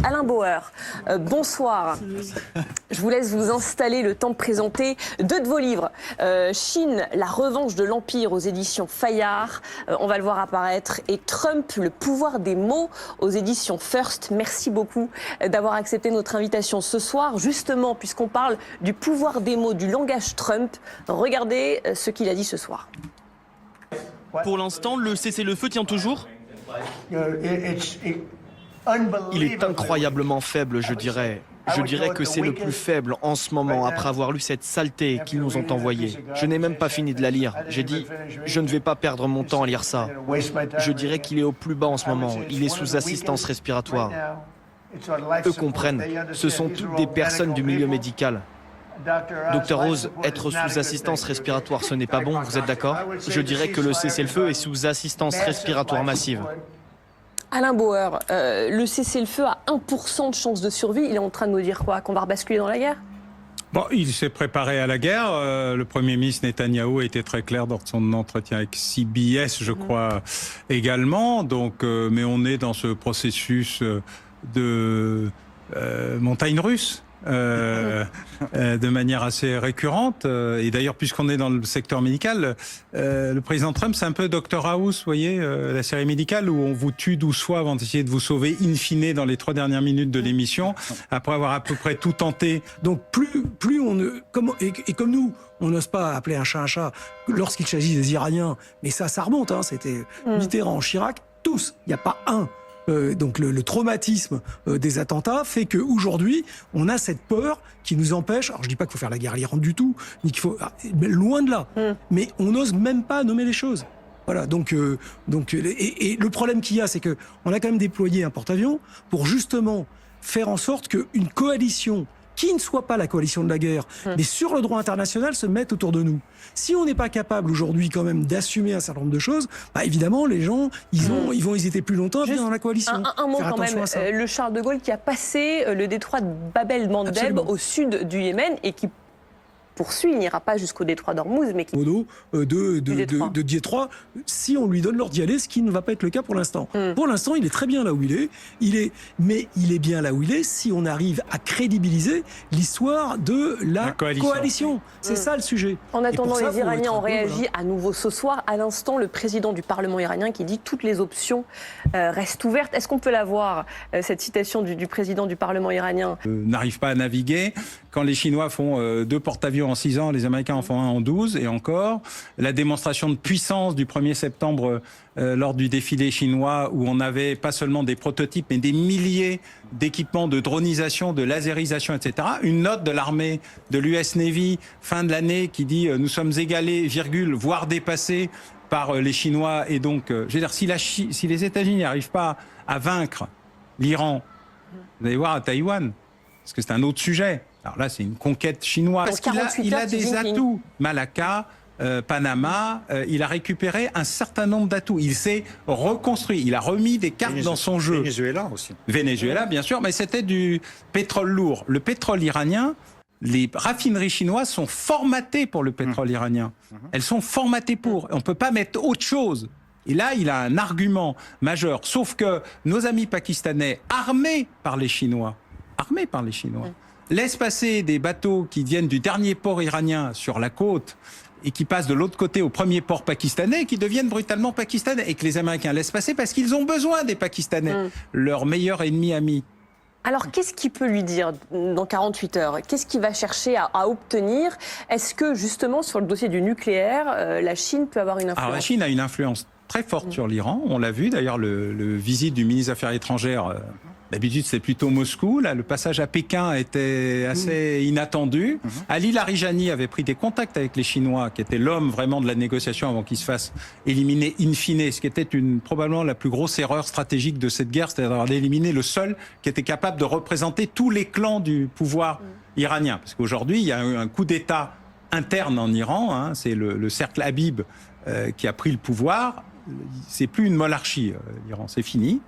Alain Bauer, bonsoir. Je vous laisse vous installer le temps de présenter deux de vos livres. Chine, la revanche de l'Empire aux éditions Fayard, on va le voir apparaître. Et Trump, le pouvoir des mots aux éditions First. Merci beaucoup d'avoir accepté notre invitation ce soir. Justement, puisqu'on parle du pouvoir des mots, du langage Trump, regardez ce qu'il a dit ce soir. Pour l'instant, le cessez-le-feu tient toujours ? Il est incroyablement faible, je dirais. Je dirais que c'est le plus faible en ce moment, après avoir lu cette saleté qu'ils nous ont envoyée. Je n'ai même pas fini de la lire. J'ai dit, je ne vais pas perdre mon temps à lire ça. Je dirais qu'il est au plus bas en ce moment. Il est sous assistance respiratoire. Eux comprennent. Ce sont toutes des personnes du milieu médical. Docteur Rose, être sous assistance respiratoire, ce n'est pas bon, vous êtes d'accord? Je dirais que le cessez-le-feu est sous assistance respiratoire massive. Alain Bauer, le cessez-le-feu a 1% de chance de survie. Il est en train de nous dire quoi? Qu'on va rebasculer dans la guerre? Bon, il s'est préparé à la guerre. Le Premier ministre Netanyahou a été très clair dans son entretien avec CBS, je crois, également. Donc, mais on est dans ce processus de montagne russe. De manière assez récurrente. Et d'ailleurs, puisqu'on est dans le secteur médical, le président Trump, c'est un peu Dr House, vous voyez, la série médicale où on vous tue 12 fois avant d'essayer de vous sauver in fine dans les 3 dernières minutes de l'émission, après avoir à peu près tout tenté. Donc plus on ne... Comme nous, on n'ose pas appeler un chat lorsqu'il s'agit des Iraniens, mais ça remonte, hein, c'était Mitterrand, Chirac, tous, il n'y a pas un. Donc le traumatisme des attentats fait qu'aujourd'hui, on a cette peur qui nous empêche, alors je dis pas qu'il faut faire la guerre à l'Iran du tout, ni qu'il faut... Loin de là. Mais on n'ose même pas nommer les choses. Voilà, donc et le problème qu'il y a, c'est que on a quand même déployé un porte-avions pour justement faire en sorte qu'une coalition qui ne soit pas la coalition de la guerre, mais sur le droit international, se mettent autour de nous. Si on n'est pas capable aujourd'hui quand même d'assumer un certain nombre de choses, bah évidemment les gens, ils vont hésiter plus longtemps à venir dans la coalition. Un mot quand même, le Charles de Gaulle qui a passé le détroit de Bab el-Mandeb au sud du Yémen et qui poursuit, il n'ira pas jusqu'au détroit d'Ormuz, mais qui... de Détroit, si on lui donne l'ordre d'y aller, ce qui ne va pas être le cas pour l'instant. Pour l'instant, il est très bien là où il est, mais il est bien là où il est si on arrive à crédibiliser l'histoire de la coalition. C'est ça le sujet. En attendant, les Iraniens ont réagi à nouveau ce soir. À l'instant, le président du Parlement iranien qui dit toutes les options restent ouvertes. Est-ce qu'on peut la voir, cette citation du président du Parlement iranien? N'arrive pas à naviguer. Quand les Chinois font 2 porte-avions en 6 ans, les Américains en font 1 en 12, et encore. La démonstration de puissance du 1er septembre lors du défilé chinois, où on avait pas seulement des prototypes, mais des milliers d'équipements de dronisation, de lasérisation, etc. Une note de l'armée, de l'US Navy, fin de l'année, qui dit « nous sommes égalés, virgule, voire dépassés par les Chinois ». Et donc, je veux dire, si les États-Unis n'arrivent pas à vaincre l'Iran, vous allez voir à Taïwan, parce que c'est un autre sujet. Alors là, c'est une conquête chinoise. Il a des atouts. Malacca, Panama, il a récupéré un certain nombre d'atouts. Il s'est reconstruit. Il a remis des cartes dans son jeu. Venezuela aussi. Venezuela, bien sûr, mais c'était du pétrole lourd. Le pétrole iranien, les raffineries chinoises sont formatées pour le pétrole iranien. Elles sont formatées pour. On ne peut pas mettre autre chose. Et là, il a un argument majeur. Sauf que nos amis pakistanais, armés par les Chinois, laisse passer des bateaux qui viennent du dernier port iranien sur la côte et qui passent de l'autre côté au premier port pakistanais et qui deviennent brutalement pakistanais. Et que les Américains laissent passer parce qu'ils ont besoin des Pakistanais, leur meilleur ennemi ami. Alors, qu'est-ce qu'il peut lui dire dans 48 heures? Qu'est-ce qu'il va chercher à obtenir? Est-ce que, justement, sur le dossier du nucléaire, la Chine peut avoir une influence? Alors, la Chine a une influence très forte sur l'Iran. On l'a vu, d'ailleurs, le visite du ministre des Affaires étrangères... D'habitude, c'est plutôt Moscou. Là, le passage à Pékin était assez inattendu. Ali Larijani avait pris des contacts avec les Chinois, qui étaient l'homme vraiment de la négociation avant qu'ils se fassent éliminer in fine, ce qui était probablement la plus grosse erreur stratégique de cette guerre, c'est-à-dire d'éliminer le seul qui était capable de représenter tous les clans du pouvoir iranien. Parce qu'aujourd'hui, il y a eu un coup d'État interne en Iran. C'est le cercle Habib qui a pris le pouvoir. c'est plus une monarchie, l'Iran, c'est fini.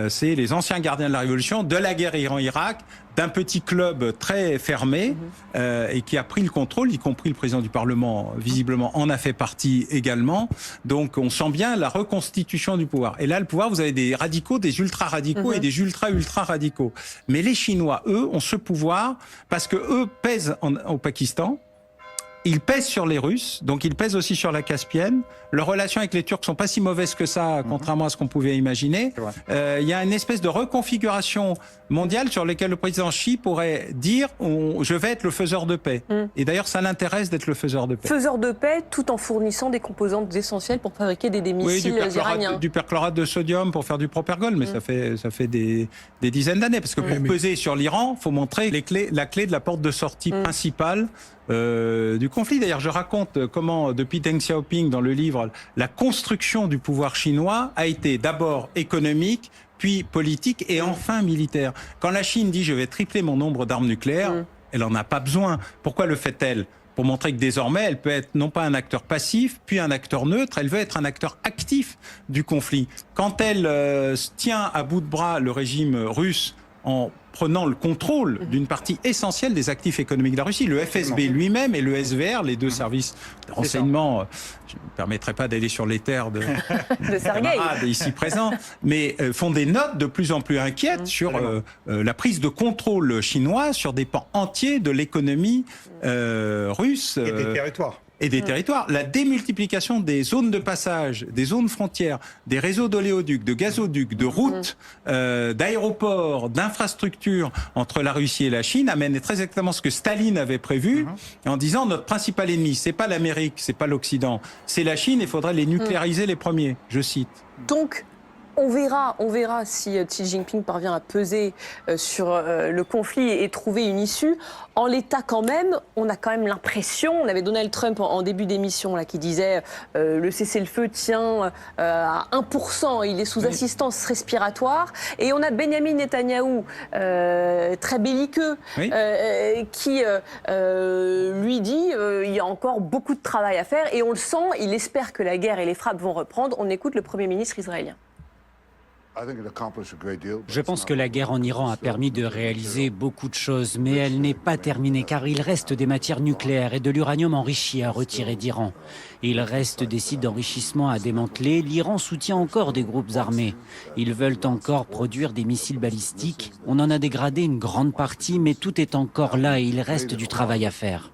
C'est les anciens gardiens de la révolution, de la guerre Iran-Irak, d'un petit club très fermé et qui a pris le contrôle, y compris le président du Parlement, visiblement, en a fait partie également. Donc on sent bien la reconstitution du pouvoir. Et là, le pouvoir, vous avez des radicaux, des ultra-radicaux et des ultra-ultra-radicaux. Mais les Chinois, eux, ont ce pouvoir parce que eux pèsent au Pakistan. Ils pèsent sur les Russes, donc ils pèsent aussi sur la Caspienne. Leurs relations avec les Turcs sont pas si mauvaises que ça, contrairement à ce qu'on pouvait imaginer. Il y a une espèce de reconfiguration mondiale sur laquelle le président Xi pourrait dire je vais être le faiseur de paix. Et d'ailleurs, ça l'intéresse d'être le faiseur de paix. Faiseur de paix, tout en fournissant des composantes essentielles pour fabriquer des missiles iraniens. Du perchlorate de sodium pour faire du propergol, mais ça fait des dizaines d'années. Parce que pour peser sur l'Iran, il faut montrer la clé de la porte de sortie principale du conflit. D'ailleurs, je raconte comment, depuis Deng Xiaoping, dans le livre, la construction du pouvoir chinois a été d'abord économique, puis politique et enfin militaire. Quand la Chine dit « je vais tripler mon nombre d'armes nucléaires », elle n'en a pas besoin. Pourquoi le fait-elle ? Pour montrer que désormais, elle peut être non pas un acteur passif, puis un acteur neutre, elle veut être un acteur actif du conflit. Quand elle tient à bout de bras le régime russe en prenant le contrôle d'une partie essentielle des actifs économiques de la Russie. Le FSB lui-même et le SVR, les deux services de renseignement, je ne me permettrai pas d'aller sur les terres de camarades ici présents, mais font des notes de plus en plus inquiètes sur la prise de contrôle chinois sur des pans entiers de l'économie russe. Et des territoires. Et des territoires. La démultiplication des zones de passage, des zones frontières, des réseaux d'oléoducs, de gazoducs, de routes, d'aéroports, d'infrastructures entre la Russie et la Chine amène très exactement ce que Staline avait prévu en disant notre principal ennemi, c'est pas l'Amérique, c'est pas l'Occident, c'est la Chine, il faudrait les nucléariser les premiers, je cite. Donc, on verra si Xi Jinping parvient à peser sur le conflit et trouver une issue. En l'état quand même, on a quand même l'impression, on avait Donald Trump en début d'émission là, qui disait le cessez-le-feu tient à 1%, il est sous assistance respiratoire. Et on a Benjamin Netanyahou, très belliqueux, qui lui dit il y a encore beaucoup de travail à faire. Et on le sent, il espère que la guerre et les frappes vont reprendre. On écoute le Premier ministre israélien. Je pense que la guerre en Iran a permis de réaliser beaucoup de choses, mais elle n'est pas terminée car il reste des matières nucléaires et de l'uranium enrichi à retirer d'Iran. Il reste des sites d'enrichissement à démanteler. L'Iran soutient encore des groupes armés. Ils veulent encore produire des missiles balistiques. On en a dégradé une grande partie, mais tout est encore là et il reste du travail à faire.